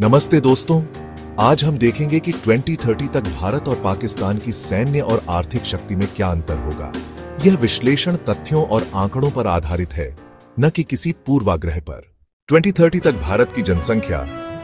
नमस्ते दोस्तों, आज हम देखेंगे कि 2030 तक भारत और पाकिस्तान की सैन्य और आर्थिक शक्ति में क्या अंतर होगा। यह विश्लेषण तथ्यों और आंकड़ों पर आधारित है, न कि किसी पूर्वाग्रह पर। 2030 तक भारत की जनसंख्या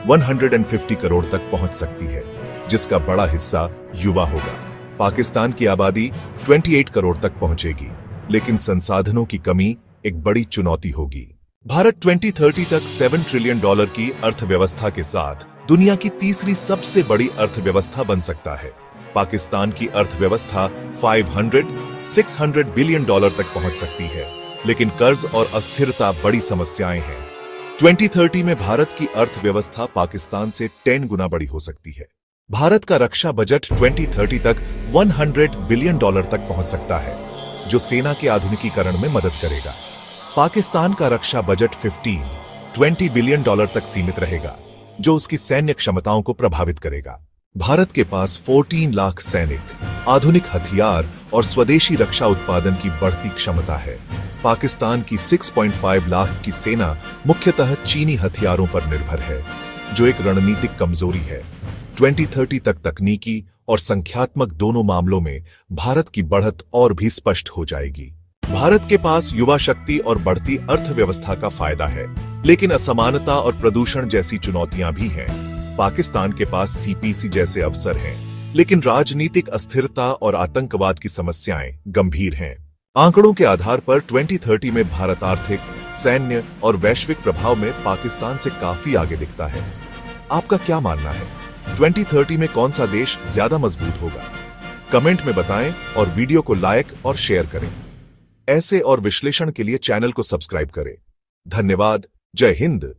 150 करोड़ तक पहुंच सकती है, जिसका बड़ा हिस्सा युवा होगा। पाकिस्तान की आबादी 28 करोड़ तक पहुंचेगी, लेकिन संसाधनों की कमी एक बड़ी चुनौती होगी। भारत 2030 तक $7 ट्रिलियन की अर्थव्यवस्था के साथ दुनिया की तीसरी सबसे बड़ी अर्थव्यवस्था बन सकता है। पाकिस्तान की अर्थव्यवस्था 500-600 बिलियन डॉलर तक पहुंच सकती है, लेकिन कर्ज और अस्थिरता बड़ी समस्याएं हैं। 2030 में भारत की अर्थव्यवस्था पाकिस्तान से 10 गुना बड़ी हो सकती है। भारत का रक्षा बजट 2030 तक $100 बिलियन तक पहुंच सकता है, जो सेना के आधुनिकीकरण में मदद करेगा। पाकिस्तान का रक्षा बजट 15-20 बिलियन डॉलर तक सीमित रहेगा, जो उसकी सैन्य क्षमताओं को प्रभावित करेगा। भारत के पास 14 लाख सैनिक, आधुनिक हथियार और स्वदेशी रक्षा उत्पादन की बढ़ती क्षमता है। पाकिस्तान की 6.5 लाख की सेना मुख्यतः चीनी हथियारों पर निर्भर है, जो एक रणनीतिक कमजोरी है। 2030 तक तकनीकी और संख्यात्मक दोनों मामलों में भारत की बढ़त और भी स्पष्ट हो जाएगी। भारत के पास युवा शक्ति और बढ़ती अर्थव्यवस्था का फायदा है, लेकिन असमानता और प्रदूषण जैसी चुनौतियां भी हैं। पाकिस्तान के पास सीपीसी जैसे अवसर हैं, लेकिन राजनीतिक अस्थिरता और आतंकवाद की समस्याएं गंभीर हैं। आंकड़ों के आधार पर 2030 में भारत आर्थिक, सैन्य और वैश्विक प्रभाव में पाकिस्तान से काफी आगे दिखता है। आपका क्या मानना है? 2030 में कौन सा देश ज्यादा मजबूत होगा? कमेंट में बताएं और वीडियो को लाइक और शेयर करें। ऐसे और विश्लेषण के लिए चैनल को सब्सक्राइब करें। धन्यवाद। जय हिंद।